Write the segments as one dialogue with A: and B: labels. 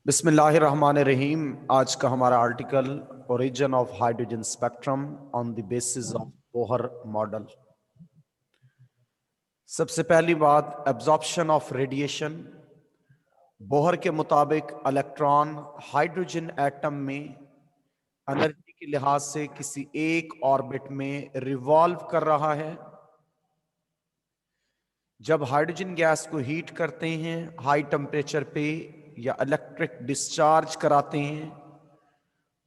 A: बिस्मिल्लाहिर्रहमानिर्रहीम। आज का हमारा article origin of hydrogen spectrum on the basis of Bohr model. सबसे पहली बात, एब्जॉर्प्शन ऑफ रेडिएशन। बोहर के मुताबिक इलेक्ट्रॉन हाइड्रोजन एटम में एनर्जी के लिहाज से किसी एक ऑर्बिट में रिवॉल्व कर रहा है। जब हाइड्रोजन गैस को हीट करते हैं हाई टेम्परेचर पे या इलेक्ट्रिक डिस्चार्ज कराते हैं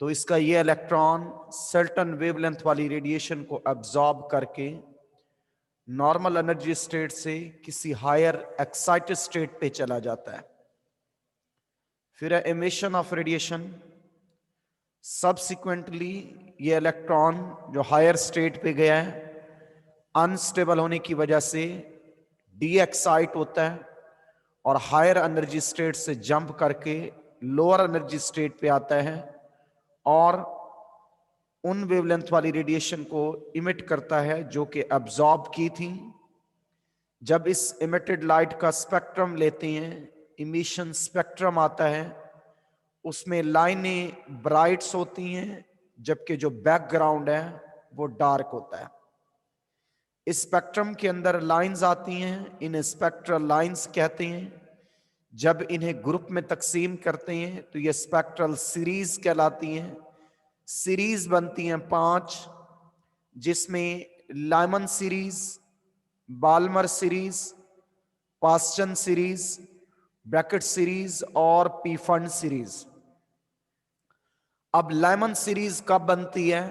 A: तो इसका ये इलेक्ट्रॉन सर्टेन वेवलेंथ वाली रेडिएशन को एब्जॉर्ब करके नॉर्मल एनर्जी स्टेट से किसी हायर एक्साइटेड स्टेट पे चला जाता है। फिर एमिशन ऑफ रेडिएशन। सब्सिक्वेंटली ये इलेक्ट्रॉन जो हायर स्टेट पे गया है अनस्टेबल होने की वजह से डी एक्साइट होता है और हायर एनर्जी स्टेट से जंप करके लोअर एनर्जी स्टेट पे आता है और उन वेवलेंथ वाली रेडिएशन को इमिट करता है जो कि एब्जॉर्ब की थी। जब इस इमिटेड लाइट का स्पेक्ट्रम लेते हैं, इमिशन स्पेक्ट्रम आता है, उसमें लाइनें ब्राइट्स होती हैं जबकि जो बैकग्राउंड है वो डार्क होता है। इस स्पेक्ट्रम के अंदर लाइंस आती हैं, इन्हें स्पेक्ट्रल लाइंस कहते हैं। जब इन्हें ग्रुप में तकसीम करते हैं तो ये स्पेक्ट्रल सीरीज कहलाती हैं। सीरीज बनती हैं 5, जिसमें Lyman series, Balmer series, Paschen series, Brackett series और पीफंड सीरीज। अब लाइमन सीरीज कब बनती है?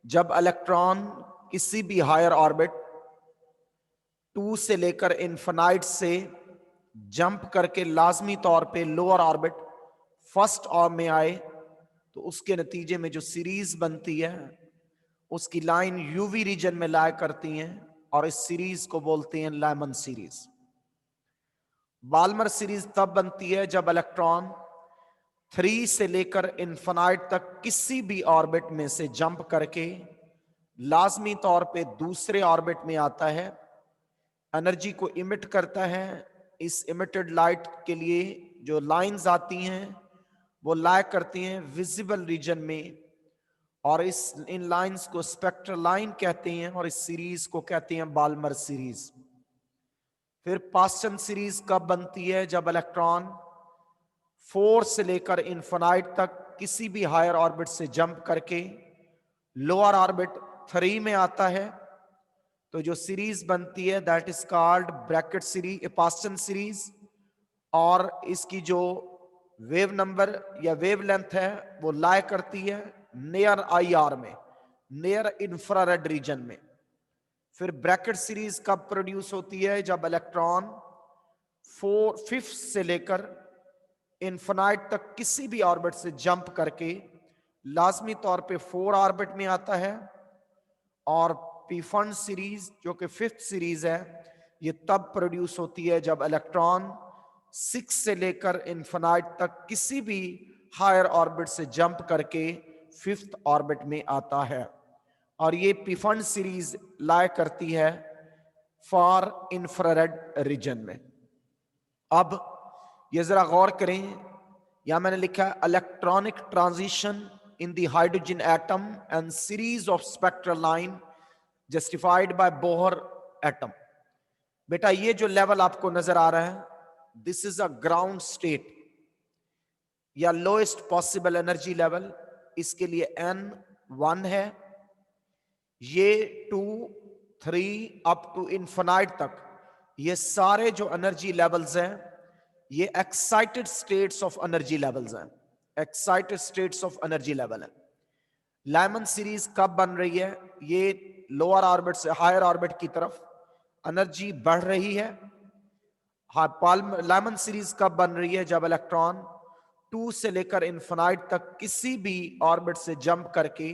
A: जब इलेक्ट्रॉन किसी भी हायर ऑर्बिट 2 से लेकर इन्फिनाइट से जंप करके लाजमी तौर पे लोअर ऑर्बिट फर्स्ट ऑर्ब में आए तो उसके नतीजे में जो सीरीज बनती है उसकी लाइन यूवी रीजन में लाया करती हैं और इस सीरीज को बोलते हैं लाइमन सीरीज। बाल्मर सीरीज तब बनती है जब इलेक्ट्रॉन 3 से लेकर इन्फिनाइट तक किसी भी ऑर्बिट में से जंप करके लाजमी तौर पे दूसरे ऑर्बिट में आता है, एनर्जी को इमिट करता है। इस इमिटेड लाइट के लिए जो लाइंस आती हैं वो लाया करती हैं विजिबल रीजन में और इन लाइंस को स्पेक्ट्रल लाइन कहते हैं और इस सीरीज को कहते हैं बाल्मर सीरीज। फिर पास्चन सीरीज कब बनती है? जब इलेक्ट्रॉन 4 से लेकर इन्फिनाइट तक किसी भी हायर ऑर्बिट से जंप करके लोअर ऑर्बिट 3 में आता है तो जो सीरीज बनती है that is called Brackett series, Paschen series. और इसकी जो वेव नंबर या वेव लेंथ है वो लाई करती है नियर आईआर में, नियर इंफ्रारेड रीजन में। फिर ब्रैकेट सीरीज कब प्रोड्यूस होती है? जब इलेक्ट्रॉन 5th से लेकर इन्फिनाइट तक किसी भी ऑर्बिट से जंप करके लाजमी तौर पे 4 ऑर्बिट में आता है। और पीफंड सीरीज जो कि 5th सीरीज है ये तब प्रोड्यूस होती है जब इलेक्ट्रॉन 6 से लेकर इन्फिनाइट तक किसी भी हायर ऑर्बिट से जंप करके 5th ऑर्बिट में आता है और ये पीफंड सीरीज लाया करती है फार इंफ्रारेड रीजन में। अब ये जरा गौर करें, यहां मैंने लिखा है electronic transition in the hydrogen atom and series of spectral line justified by Bohr atom. बेटा ये जो लेवल आपको नजर आ रहा है this is a ground state या लोएस्ट पॉसिबल एनर्जी लेवल। इसके लिए n 1 है, ये 2 3 अप टू इन्फिनाइट तक ये सारे जो एनर्जी लेवल्स हैं ये excited states of energy levels हैं, excited states of energy level है। लाइमन सीरीज कब बन रही है? ये लोअर ऑर्बिट से हायर ऑर्बिट की तरफ एनर्जी बढ़ रही है। लाइमन सीरीज कब बन रही है? जब इलेक्ट्रॉन 2 से लेकर इन्फिनाइट तक किसी भी ऑर्बिट से जंप करके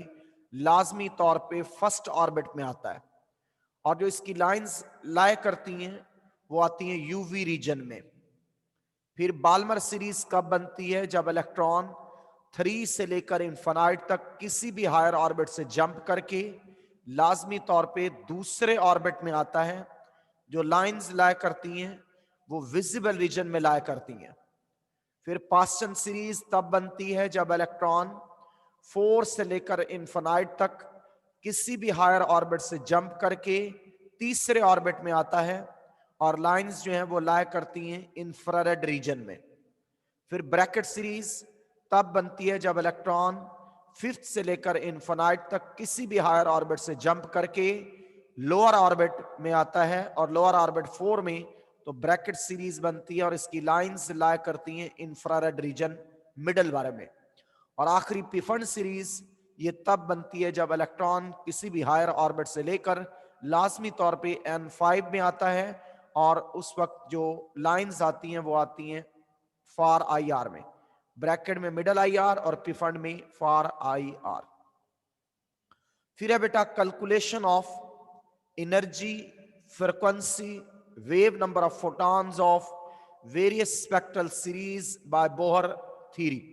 A: लाजमी तौर पे फर्स्ट ऑर्बिट में आता है और जो इसकी लाइंस लाया करती हैं वो आती हैं यूवी रीजन में। फिर बाल्मर सीरीज कब बनती है? जब इलेक्ट्रॉन 3 से लेकर इन्फिनाइट तक किसी भी हायर ऑर्बिट से जंप करके लाजमी तौर पे दूसरे ऑर्बिट में आता है। जो लाइंस लाया करती हैं वो विजिबल रीजन में लाया करती हैं। फिर पास्टन सीरीज तब बनती है जब इलेक्ट्रॉन 4 से लेकर इन्फिनाइट तक किसी भी हायर ऑर्बिट से जंप करके तीसरे ऑर्बिट में आता है और लाइंस जो हैं वो लाई करती हैं इंफ्रारेड रीजन में। फिर ब्रैकेट सीरीज तब बनती है जब इलेक्ट्रॉन 5th से लेकर इन्फिनाइट तक किसी भी हायर ऑर्बिट से जंप करके लोअर ऑर्बिट में आता है और लोअर ऑर्बिट 4 में, तो ब्रैकेट सीरीज बनती है और इसकी लाइंस लाई करती हैं इंफ्रारेड रीजन मिडल वाले में। और आखिरी पिफन सीरीज ये तब बनती है जब इलेक्ट्रॉन किसी भी हायर ऑर्बिट से लेकर लाजमी तौर पे N5 में आता है और उस वक्त जो लाइंस आती हैं वो आती हैं फार IR में, ब्रैकेट में मिडल IR और पिफन में फार IR। फिर है बेटा calculation of energy, frequency, wave number of photons of various spectral series by Bohr theory.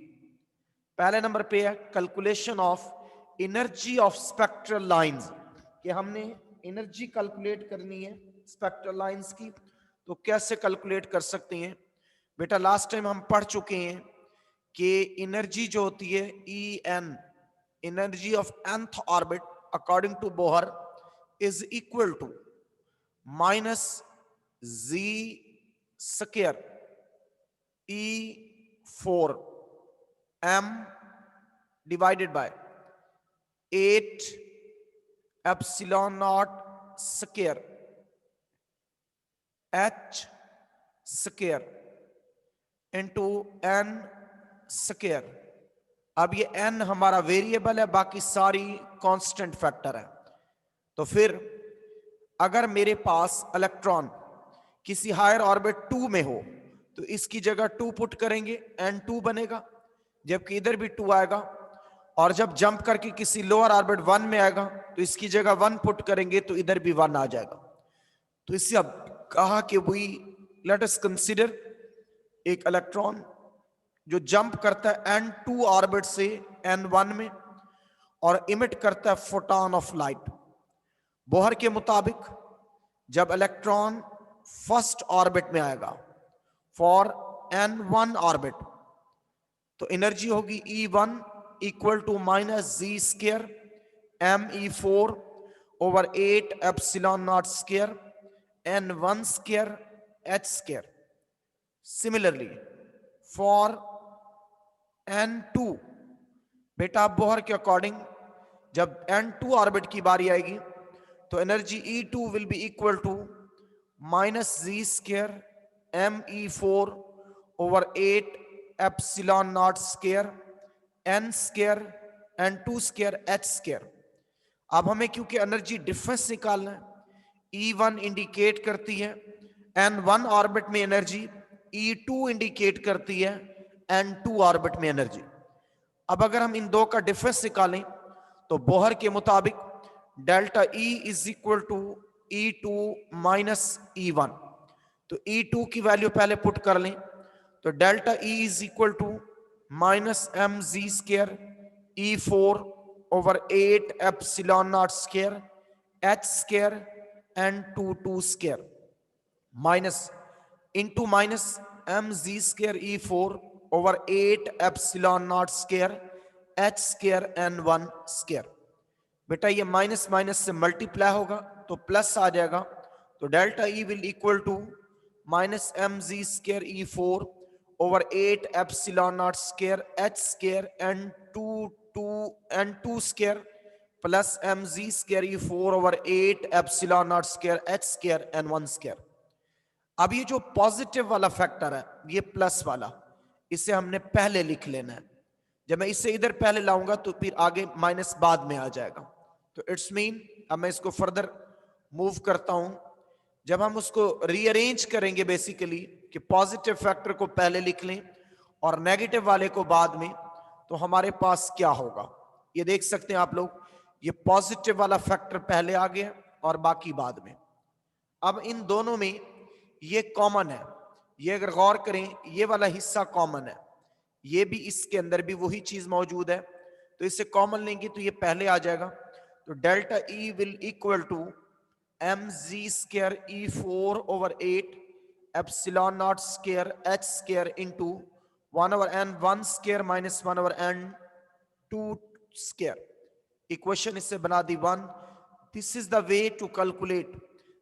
A: पहले नंबर पे है calculation of energy of spectral lines, कि हमने एनर्जी कैलकुलेट करनी है स्पेक्ट्रल लाइंस की। तो कैसे कैलकुलेट कर सकते हैं बेटा? लास्ट टाइम हम पढ़ चुके हैं कि एनर्जी जो होती है En, energy of nth orbit according to Bohr is equal to -z² E4 m divided by 8 epsilon naught square h square into n square। अब ये n हमारा वेरिएबल है, बाकी सारी कांस्टेंट फैक्टर है। तो फिर अगर मेरे पास इलेक्ट्रॉन किसी हायर ऑर्बिट 2 में हो तो इसकी जगह 2 पुट करेंगे, N2 बनेगा, जबकि इधर भी 2 आएगा। और जब जंप करके किसी लोअर ऑर्बिट 1 में आएगा तो इसकी जगह 1 पुट करेंगे तो इधर भी 1 आ जाएगा। तो इससे अब कहा कि वी लेट अस कंसीडर एक इलेक्ट्रॉन जो जंप करता है N2 ऑर्बिट से N1 में और इमिट करता है फोटॉन ऑफ लाइट। बोहर के मुताबिक जब इलेक्ट्रॉन फर्स्ट ऑर्बिट में आएगा फॉर N1 ऑर्बिट तो एनर्जी होगी E1 equal to -z² me4 over 8 epsilon not square N1² h²। Similarly for N2 बेटा बोहर के अकॉर्डिंग जब N2 ऑर्बिट की बारी आएगी तो energy E2 will be equal to -z² me4 over 8 epsilon not square n² N2² h²। अब हमें क्योंकि एनर्जी डिफरेंस निकालना है, E1 इंडिकेट करती है N1 ऑर्बिट में एनर्जी, E2 इंडिकेट करती है N2 ऑर्बिट में एनर्जी। अब अगर हम इन दो का डिफरेंस निकालें तो बोहर के मुताबिक delta E is equal to E2 minus E1। तो E2 की वैल्यू पहले पुट कर लें तो delta E is equal to -mz² E4 over 8 epsilon not square h² N2² minus into minus mz² E4 over 8 epsilon not square h² N1²। बेटा ये minus minus से multiply होगा तो प्लस आ जाएगा, तो delta E will equal to -mz² E4 over 8 epsilon not square h² N2² plus mz² E4 over 8 epsilon not square h² N1²। अब ये जो पॉजिटिव वाला फैक्टर है ये प्लस वाला, इसे हमने पहले लिख लेना है। जब मैं इसे इधर पहले लाऊंगा तो फिर आगे माइनस बाद में आ जाएगा। तो इट्स मीन अब मैं इसको फर्दर मूव करता हूं। जब हम उसको रीअरेंज करेंगे बेसिकली कि पॉजिटिव फैक्टर को पहले लिख लें और नेगेटिव वाले को बाद में, तो हमारे पास क्या होगा ये देख सकते हैं आप लोग। ये पॉजिटिव वाला फैक्टर पहले आ गया और बाकी बाद में। अब इन दोनों में ये कॉमन है, ये अगर गौर करें ये वाला हिस्सा कॉमन है, ये भी इसके अंदर भी वही चीज मौजूद है, तो इसे कॉमन लेंगे तो ये पहले आ जाएगा। तो delta E will equal to mz² E4 over 8 epsilon not square h² into 1 over n1 square minus 1 over n2 square. Equation इससे बना दी 1. This is the way to calculate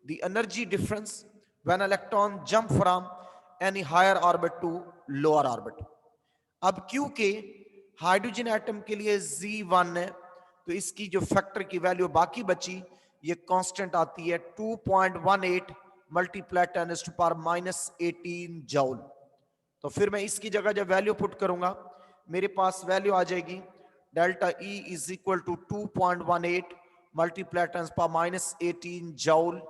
A: the energy difference when electron jump from any higher orbit to lower orbit. अब क्योंकि hydrogen atom के लिए Z1 है, तो इसकी जो फैक्टर की वैल्यू बाकी बची, ये कांस्टेंट आती है 2.18 मल्टीप्लाई 10⁻⁻18 जूल. तो फिर मैं इसकी जगह जब वैल्यू पुट करूंगा, मेरे पास वैल्यू आ जाएगी delta E is equal to 2.18 multiply 10⁻⁻18 joule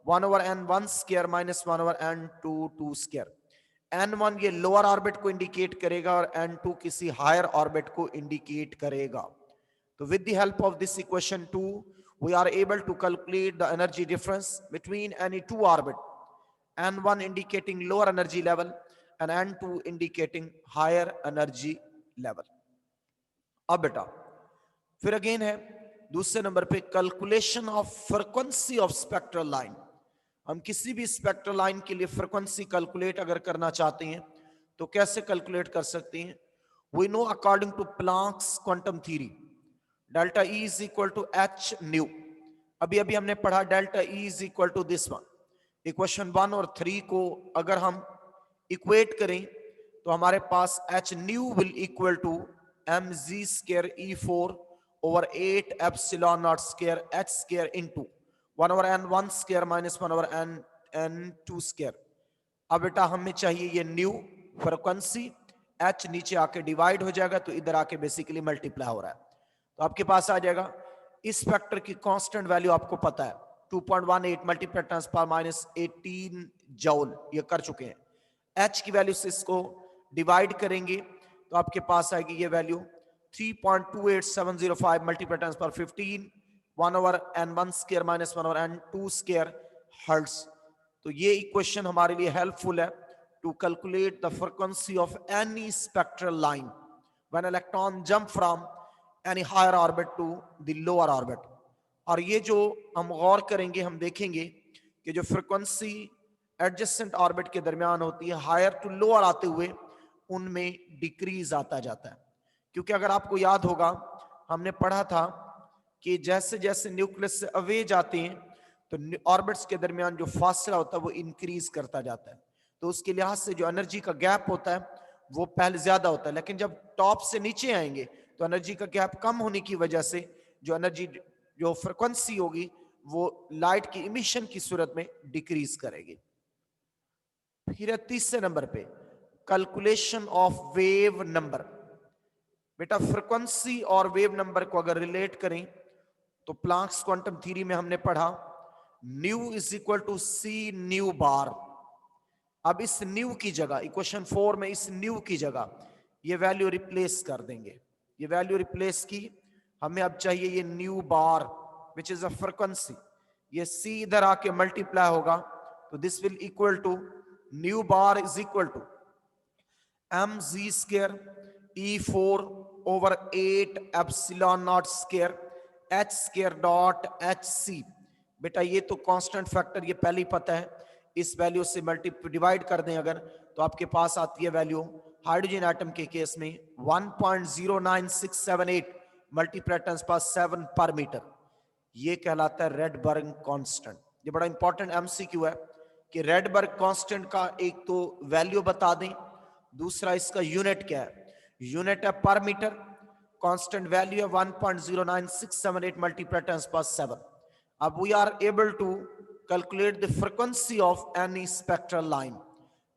A: 1 over n1 square minus 1 over n2 square. n1 ये लोअर ऑर्बिट को इंडिकेट करेगा और n2 किसी हायर ऑर्बिट को इंडिकेट करेगा. तो with the help of this equation 2 we are able to calculate the energy difference between any two orbit, n1 indicating lower energy level and n2 indicating higher energy level. अब बेटा फिर again है दूसरे नंबर पे calculation of frequency of spectral line. हम किसी भी स्पेक्ट्रल लाइन के लिए फ्रीक्वेंसी कैलकुलेट अगर करना चाहते हैं तो कैसे कैलकुलेट कर सकते हैं? We know according to Planck's quantum theory delta E is equal to h nu. अभी अभी हमने पढ़ा delta E is equal to this one. Equation 1 और 3 को अगर हम इक्वेट करें तो हमारे पास h nu will equal to mg square E4 over 8 epsilon naught square h square into 1 over n1 square minus 1 over n2 square. अब बेटा हमें चाहिए ये न्यू फ्रीक्वेंसी, h नीचे आके डिवाइड हो जाएगा तो इधर आके बेसिकली मल्टीप्लाई हो रहा है. तो आपके पास आ जाएगा इस फैक्टर की कांस्टेंट वैल्यू आपको पता है 2.18 मल्टीप्लाई 10⁻⁻18 जूल, ये कर चुके हैं. h की वैल्यू से इसको डिवाइड करेंगे तो आपके पास आएगी ये value 3.28705 multiply 10⁻15 1 over n1 square minus 1 over n2 square hertz. तो ये इक्वेशन हमारे लिए हेल्पफुल है to calculate the frequency of any spectral line when electron jump from any higher orbit to the lower orbit. और ये जो हम गौर करेंगे, हम देखेंगे कि जो फ्रीक्वेंसी एडजेसेंट ऑर्बिट के दरमियान होती है, हायर टू लोअर आते हुए उनमें डिक्रीज आता जाता है. क्योंकि अगर आपको याद होगा हमने पढ़ा था कि जैसे जैसे न्यूक्लियस से अवे जाते हैं तो ऑर्बिट्स के दरमियान जो फासला होता है वो इंक्रीज करता जाता है. तो उसके लिहाज से जो एनर्जी का गैप होता है वो पहले ज्यादा होता है, लेकिन जब टॉप से नीचे आएंगे तो एनर्जी का गैप कम होने की वजह से जो एनर्जी जो फ्रीक्वेंसी होगी वो लाइट की इमिशन की सूरत में डिक्रीज करेगी. फिर तीसरे नंबर पे कैलकुलेशन ऑफ वेव नंबर. बेटा फ्रीक्वेंसी और वेव नंबर को अगर रिलेट करें तो प्लांक्स क्वांटम थ्योरी में हमने पढ़ा nu is equal to c nu bar. अब इस न्यू की जगह इक्वेशन 4 में इस न्यू की जगह ये वैल्यू रिप्लेस कर देंगे. ये वैल्यू रिप्लेस की, हमें अब चाहिए ये nu bar which is a frequency. ये सी इधर आके मल्टीप्लाई होगा तो this will equal to nu bar is equal to mg square E4 over 8 epsilon naught square h square dot hc. बेटा ये तो कांस्टेंट फैक्टर ये पहले ही पता है, इस वैल्यू से डिवाइड कर दें अगर तो आपके पास आती है वैल्यू हाइड्रोजन एटम के केस में 1.09678 मल्टीप्लाई 10⁻7 पर मीटर. ये कहलाता है रेडबर्ग कांस्टेंट. ये बड़ा इंपॉर्टेंट एमसीक्यू है कि रेडबर्ग कांस्टेंट का एक तो वैल्यू बता दें, दूसरा इसका यूनिट क्या है. यूनिट है पर मीटर, कांस्टेंट वैल्यू है 1.09678 मल्टीप्लाई 10⁻7. अब we are able to calculate the frequency of any spectral line.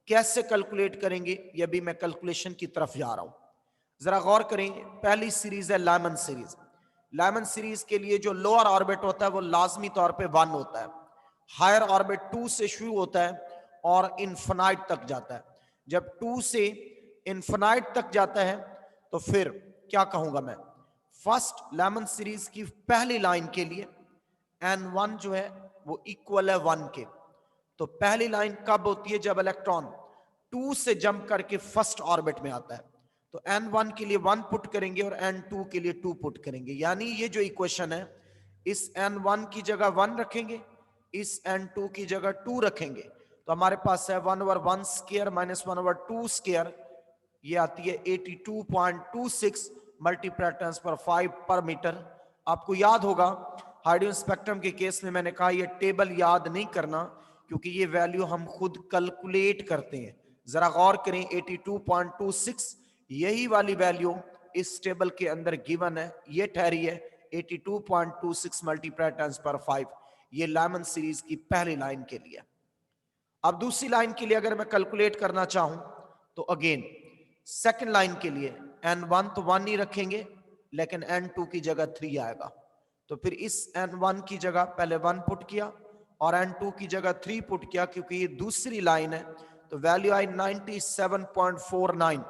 A: कैसे कैलकुलेट करेंगे, ये भी मैं कैलकुलेशन की तरफ जा रहा हूं. जरा गौर करें, पहली सीरीज है लायमन सीरीज. लायमन सीरीज के लिए जो लोअर ऑर्बिट होता है वो लाजमी तौर पे 1 होता है, हायर ऑर्बिट 2 से शुरू होता है और इन्फिनाइट तक जाता है. जब 2 से इन्फिनाइट तक जाता है तो फिर क्या कहूंगा मैं, फर्स्ट लायमन सीरीज की पहली लाइन के लिए n1 जो है वो इक्वल है 1 के. तो पहली लाइन कब होती है, जब इलेक्ट्रॉन 2 से जंप करके फर्स्ट ऑर्बिट में आता है. तो n1 के लिए 1 पुट करेंगे और n2 के लिए 2 पुट करेंगे. यानी ये जो इक्वेशन है, इस n1 की जगह 1 रखेंगे, इस n2 की जगह 2 रखेंगे, तो हमारे पास है 1 over 1 square minus 1 over 2 square ये आती है 82.26 मल्टीप्लाई टर्न्स पर 5 पर मीटर। आपको याद होगा हाइड्रोजन स्पेक्ट्रम के केस में मैंने कहा ये टेबल याद नहीं करना, क्योंकि ये वैल्यू हम खुद कैलकुलेट करते हैं। जरा गौर करें, 82.26 यही वाली वैल्यू इस टेबल के अंदर गिवन है, ये ठहरी है 82.26 मल्टीप्लाई टर्न्स पर 5। ये लाइमन सीरीज की पहली लाइन के लिए। अब दूसरी लाइन के लिए अगर मैं कैलकुलेट करना चाहूं तो अगेन सेकंड लाइन के लिए n1 तो 1 ही रखेंगे, लेकिन n2 की जगह 3 आएगा। तो फिर इस n1 की जगह पहले 1 पुट किया और n2 की जगह 3 पुट किया, क्योंकि ये दूसरी लाइन है। तो वैल्यू आई 97.49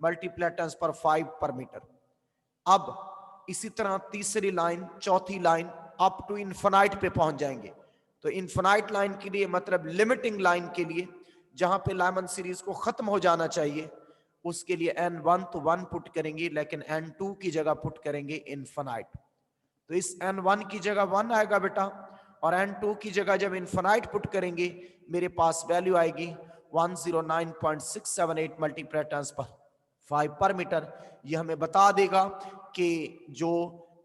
A: मल्टीप्लाई टर्न्स पर 5 पर मीटर। अब इसी तरह तीसरी लाइन, चौथी लाइन अप टू इन्फिनाइट पे पहुंच जाएंगे। तो इन्फिनाइट लाइन के लिए मतलब लिमिटिंग लाइन के लिए, जहां पे लाइमन सीरीज को खत्म हो जाना चाहिए, उसके लिए n1 तो 1 पुट करेंगे, लेकिन n2 की जगह पुट करेंगे इन्फिनाइट। तो इस n1 की जगह 1 आएगा बेटा, और n2 की जगह जब इन्फिनाइट पुट करेंगे मेरे पास वैल्यू आएगी 109.678 मल्टीप्लाई टर्न्स पर 5 पर मीटर। यह हमें बता देगा कि जो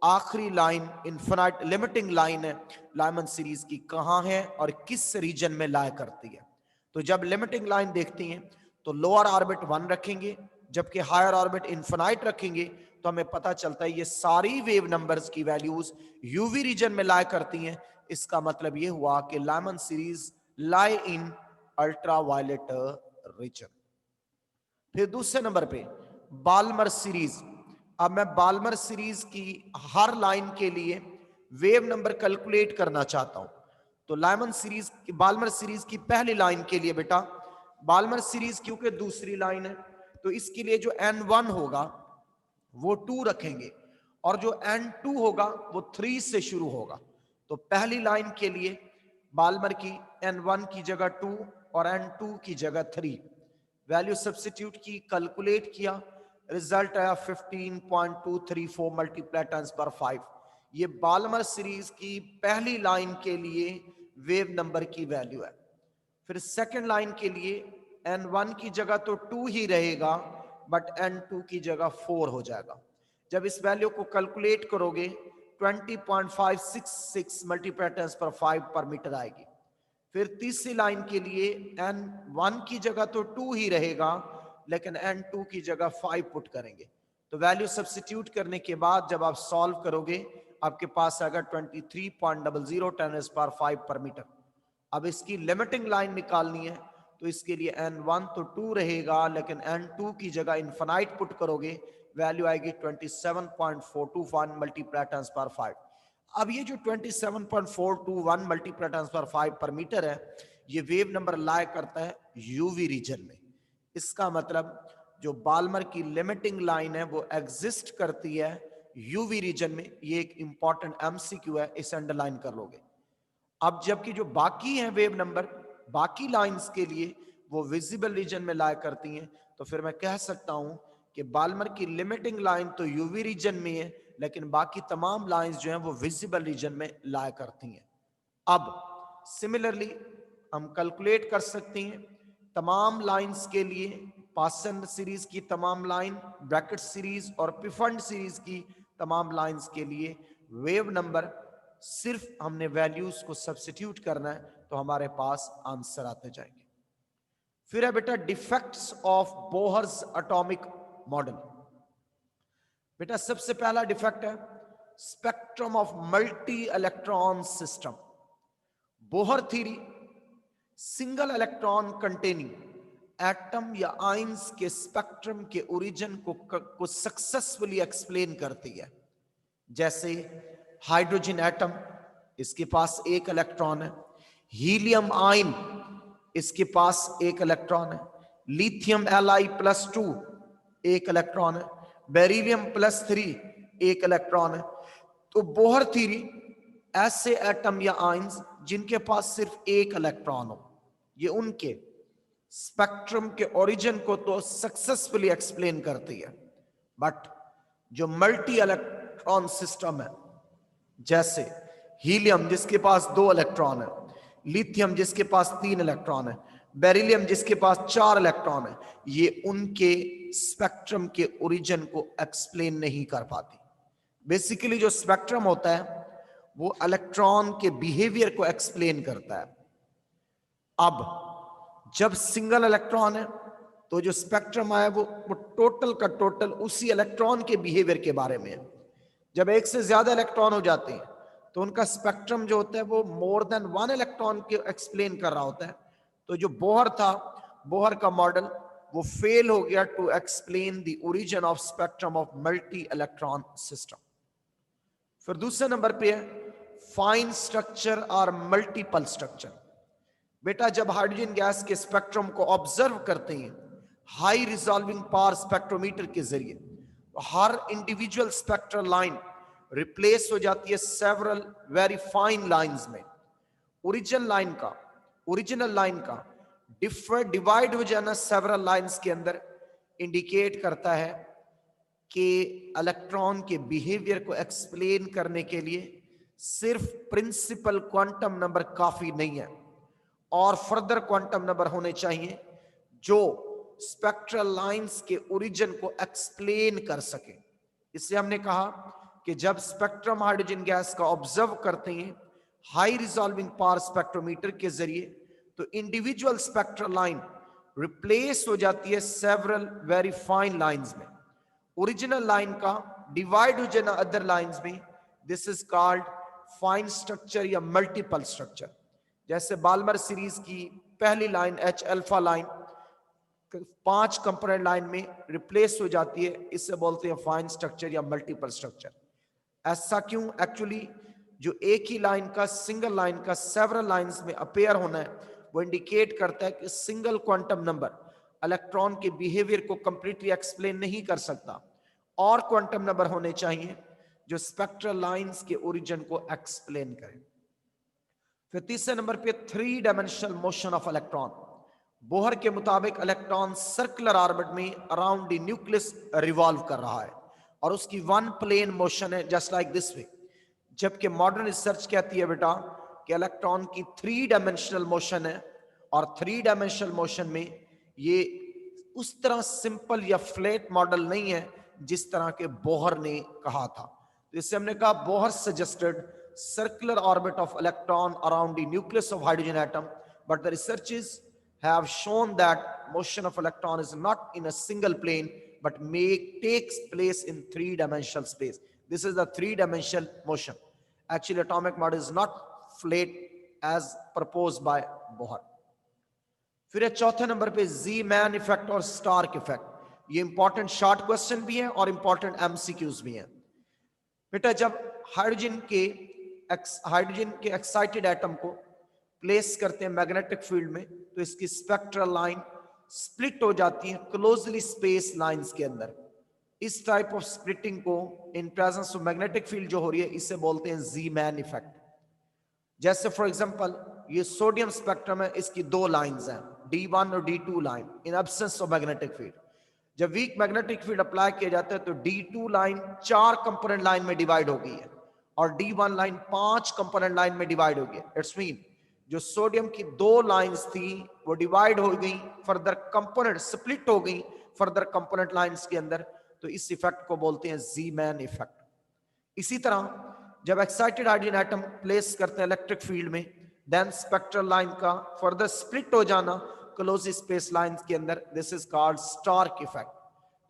A: आखिरी लाइन इन्फिनाइट लिमिटिंग लाइन है लाइमन सीरीज की कहां है और किस रीजन में लाई करती है। तो जब लिमिटिंग लाइन देखती हैं तो लोअर ऑर्बिट 1 रखेंगे, जबकि हायर ऑर्बिट इन्फिनाइट रखेंगे। तो हमें पता चलता है ये सारी वेव नंबर्स की वैल्यूज यूवी रीजन में लाई करती हैं। इसका मतलब ये हुआ कि लाइमन सीरीज लाई इन अल्ट्रावायलेट रीजन। फिर दूसरे नंबर पे बाल्मर सीरीज। अब मैं बाल्मर सीरीज की हर लाइन के लिए वेव नंबर कैलकुलेट करना चाहता हूं। तो लाइमन सीरीज की बाल्मर सीरीज की पहली लाइन के लिए बेटा, बाल्मर सीरीज क्योंकि दूसरी लाइन है तो इसके लिए जो n1 होगा वो 2 रखेंगे, और जो n2 होगा वो 3 से शुरू होगा। तो पहली लाइन के लिए बाल्मर की n1 की जगह 2 और n2 की जगह 3, वैल्यू सब्स्टिट्यूट की, कैलकुलेट किया, रिजल्ट आया 15.234 मल्टीप्लाई टर्न्स पर 5। ये बाल्मर सीरीज की पहली लाइन के लिए वेव नंबर की वैल्यू है। फिर सेकंड लाइन के लिए n1 की जगह तो 2 ही रहेगा, बट n2 की जगह 4 हो जाएगा। जब इस वैल्यू को कैलकुलेट करोगे 20.566 मल्टीप्लाई टर्न्स पर 5 पर मीटर आएगी। फिर तीसरी लाइन के लिए n1 की जगह तो 2 ही रहेगा, लेकिन n2 की जगह 5 पुट करेंगे। तो वैल्यू सब्स्टिट्यूट करने के बाद जब आप सॉल्व करोगे आपके पास आएगा 23.00 टर्न्स पर 5 पर मीटर। अब इसकी लिमिटिंग लाइन निकालनी है, तो इसके लिए n1 तो 2 रहेगा, लेकिन n2 की जगह इन्फिनाइट पुट करोगे, वैल्यू आएगी 27.421 मल्टीप्लाई टर्न्स पर 5। अब ये जो 27.421 मल्टीप्लाई टर्न्स पर 5 पर मीटर है, ये वेव नंबर लाई करता है यूवी रीजन में। इसका मतलब जो बाल्मर की लिमिटिंग लाइन है वो एग्जिस्ट करती है यूवी रीजन में। ये एक इंपॉर्टेंट एमसीक्यू है, इसे अंडरलाइन कर लोगे। अब जबकि जो बाकी हैं वेव नंबर बाकी लाइंस के लिए वो विजिबल रीजन में लाई करती हैं, तो फिर मैं कह सकता हूं कि बाल्मर की लिमिटिंग लाइन तो यूवी रीजन में है, लेकिन बाकी तमाम लाइंस जो हैं वो विजिबल रीजन में लाई करती हैं। अब सिमिलरली हम कैलकुलेट कर सकते हैं तमाम लाइंस के लिए, पासन सीरीज की तमाम लाइन, ब्रैकेट सीरीज और पिफंड सीरीज की तमाम लाइंस के लिए वेव नंबर सिर्फ हमने वैल्यूज को सब्स्टिट्यूट करना है, तो हमारे पास आंसर आते जाएंगे। फिर है बेटा defects of Bohr's atomic model. बेटा सबसे पहला डिफेक्ट है spectrum of multi electron system. Bohr theory single electron containing atom या आइंस के स्पेक्ट्रम के ओरिजिन को सक्सेसफुली एक्सप्लेन करती है। जैसे हाइड्रोजन एटम, इसके पास एक इलेक्ट्रॉन है। हीलियम आयन, इसके पास एक इलेक्ट्रॉन है। लिथियम Li+2 एक इलेक्ट्रॉन है। बेरिलियम +3 एक इलेक्ट्रॉन है। तो बोहर थ्योरी ऐसे एटम या आयंस जिनके पास सिर्फ एक इलेक्ट्रॉन हो, ये उनके स्पेक्ट्रम के ओरिजिन को तो सक्सेसफुली एक्सप्लेन करती है। बट जो मल्टी इलेक्ट्रॉन सिस्टम है, जैसे हीलियम जिसके पास 2 इलेक्ट्रॉन है, लिथियम जिसके पास 3 इलेक्ट्रॉन है, बेरिलियम जिसके पास 4 इलेक्ट्रॉन है, ये उनके स्पेक्ट्रम के ओरिजिन को एक्सप्लेन नहीं कर पाती। बेसिकली जो स्पेक्ट्रम होता है वो इलेक्ट्रॉन के बिहेवियर को एक्सप्लेन करता है। अब जब सिंगल इलेक्ट्रॉन है तो जो स्पेक्ट्रम आया वो टोटल का टोटल उसी इलेक्ट्रॉन के बिहेवियर के बारे में है। जब एक से ज्यादा इलेक्ट्रॉन हो जाते हैं तो उनका स्पेक्ट्रम जो होता है वो मोर देन 1 इलेक्ट्रॉन के एक्सप्लेन कर रहा होता है। तो जो बोहर था, बोहर का मॉडल वो फेल हो गया to explain the origin of spectrum of multi electron system. फिर दूसरे नंबर पे है फाइन स्ट्रक्चर और मल्टीपल स्ट्रक्चर। बेटा जब हाइड्रोजन गैस के स्पेक्ट्रम को ऑब्जर्व करते हैं हाई रिजॉल्विंग पावर स्पेक्ट्रोमीटर के जरिए, तो हर इंडिविजुअल स्पेक्ट्रल लाइन रिप्लेस हो जाती है सेवरल वेरी फाइन लाइंस में। ओरिजिनल लाइन का डिवाइड हो जाना सेवरल लाइंस के अंदर इंडिकेट करता है कि इलेक्ट्रॉन के बिहेवियर को एक्सप्लेन करने के लिए सिर्फ प्रिंसिपल क्वांटम नंबर काफी नहीं है और फर्दर क्वांटम नंबर होने चाहिए जो स्पेक्ट्रल लाइंस के ओरिजिन को एक्सप्लेन कर सके। इससे हमने कहा कि जब स्पेक्ट्रम हाइड्रोजन गैस का ऑब्जर्व करते हैं हाई रिजॉल्विंग पावर स्पेक्ट्रोमीटर के जरिए, तो इंडिविजुअल स्पेक्ट्रल लाइन रिप्लेस हो जाती है सेवरल वेरी फाइन लाइंस में। ओरिजिनल लाइन का डिवाइड हो जाना अदर लाइंस में, this is called fine structure या मल्टीपल स्ट्रक्चर। जैसे बाल्मर सीरीज की पहली line H alpha line 5 component line में रिप्लेस हो जाती है, इससे बोलते हैं फाइन स्ट्रक्चर या मल्टीपल स्ट्रक्चर। ऐसा क्यों? एक्चुअली जो एक ही लाइन का, सिंगल लाइन का सेवरल लाइंस में अपेयर होना है वो इंडिकेट करता है कि सिंगल क्वांटम नंबर इलेक्ट्रॉन के बिहेवियर को कंप्लीटली एक्सप्लेन नहीं कर सकता और क्वांटम नंबर होने चाहिए जो स्पेक्ट्रल लाइंस के ओरिजिन को एक्सप्लेन करें। फिर तीसरे नंबर पे 3 dimensional motion of electron. Bohr के मुताबिक इलेक्ट्रॉन सर्कुलर ऑर्बिट में अराउंड द न्यूक्लियस रिवॉल्व कर रहा है और उसकी 1 प्लेन मोशन है जस्ट लाइक दिस वे। जबकि मॉडर्न रिसर्च कहती है बेटा कि इलेक्ट्रॉन की 3 डायमेंशनल मोशन है और 3 डायमेंशनल मोशन में ये उस तरह सिंपल या फ्लैट मॉडल नहीं है जिस तरह के बोहर ने कहा था। तो इससे हमने कहा Bohr suggested circular orbit of electron around the nucleus of hydrogen atom, but the researchers have shown that motion of electron is not in a single plane but takes place in 3-dimensional space. This is the 3-dimensional motion. Actually atomic model is not flat as proposed by Bohr. फिर चौथे number पे Z-man effect और Stark effect. ये important short question भी है और important MCQs भी हैं। बेटा जब हाइड्रोजन के एक्साइटेड एटम को प्लेस करते हैं मैग्नेटिक फील्ड में तो इसकी स्पेक्ट्रल लाइन स्प्लिट हो जाती है क्लोजली स्पेस लाइंस के अंदर। इस टाइप ऑफ स्प्लिटिंग को in presence of magnetic field जो हो रही है इसे बोलते हैं Z-man इफेक्ट। जैसे फॉर एग्जांपल ये सोडियम स्पेक्ट्रम है, इसकी 2 लाइंस हैं D1 और D2 line in absence of magnetic field. जब वीक मैग्नेटिक फील्ड अप्लाई किया जाता है तो D2 लाइन 4 कंपोनेंट लाइन में डिवाइड हो गई है और D1 लाइन 5 कंपोनेंट लाइन में डिवाइड हो गई। इट्स मीन जो सोडियम की 2 लाइंस थी वो डिवाइड हो गई, फर्दर कंपोनेंट स्प्लिट हो गई फर्दर कंपोनेंट लाइंस के अंदर। तो इस इफेक्ट को बोलते हैं Z-man इफेक्ट। इसी तरह जब एक्साइटेड हाइड्रोजन एटम प्लेस करते हैं इलेक्ट्रिक फील्ड में, देन स्पेक्ट्रल लाइन का फर्दर स्प्लिट हो जाना क्लोज स्पेस लाइंस के अंदर, this is called Stark effect.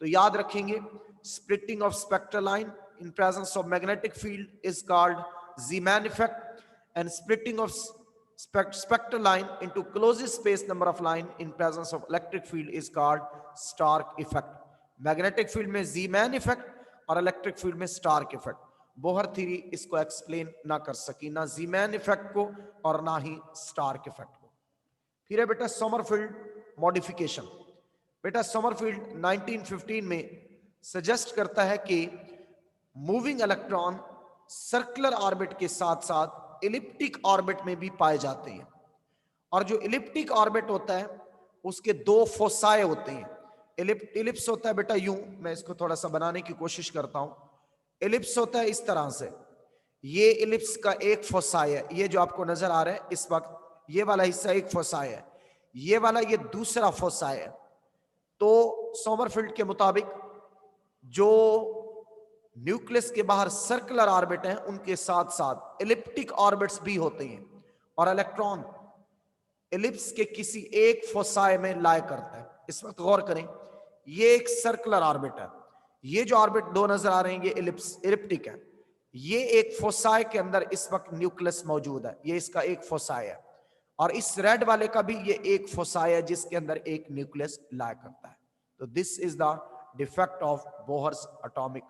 A: तो याद रखेंगे splitting of spectral line in presence of magnetic field is called Z-man effect, and splitting of spectral line into closest space number of line in presence of electric field is called Stark effect. Magnetic field में Z-man effect और electric field में Stark effect। Bohr theory इसको explain ना कर सकी, ना Z-man effect को और ना ही Stark effect को। फिर है बेटा सोमरफील्ड मॉडिफिकेशन। बेटा सोमरफील्ड 1915 में सजेस्ट करता है कि मूविंग इलेक्ट्रॉन सर्कुलर ऑर्बिट के साथ साथ इलिप्टिक ऑर्बिट में भी पाए जाते हैं और जो इलिप्टिक ऑर्बिट होता है उसके 2 फोसाए होते हैं। इलिप्स होता है बेटा यूं, मैं इसको थोड़ा सा बनाने की कोशिश करता हूं। इलिप्स होता है इस तरह से, ये इलिप्स का एक फोसाई है, ये जो आपको नजर आ रहा है इस वक्त ये वाला हिस्सा एक फोसाई है। ये वाला ये दूसरा फोसाई है। तो सोमरफेल्ड के मुताबिक जो न्यूक्लियस के बाहर सर्कुलर ऑर्बिट हैं उनके साथ साथ एलिप्टिक ऑर्बिट्स भी होते हैं, और इलेक्ट्रॉन एलिप्स के किसी एक फोसाई में लाया करता है। इस वक्त गौर करें, ये एक सर्कुलर ऑर्बिट है, ये जो ऑर्बिट दो नजर आ रहे हैं ये एलिप्टिक है। ये एक फोसाई के अंदर इस वक्त न्यूक्लियस मौजूद है, ये इसका एक फोसाई है, और इस रेड वाले का भी ये एक फोसाई है जिसके अंदर एक न्यूक्लियस लाया करता है। तो this is the defect of Bohr's atomic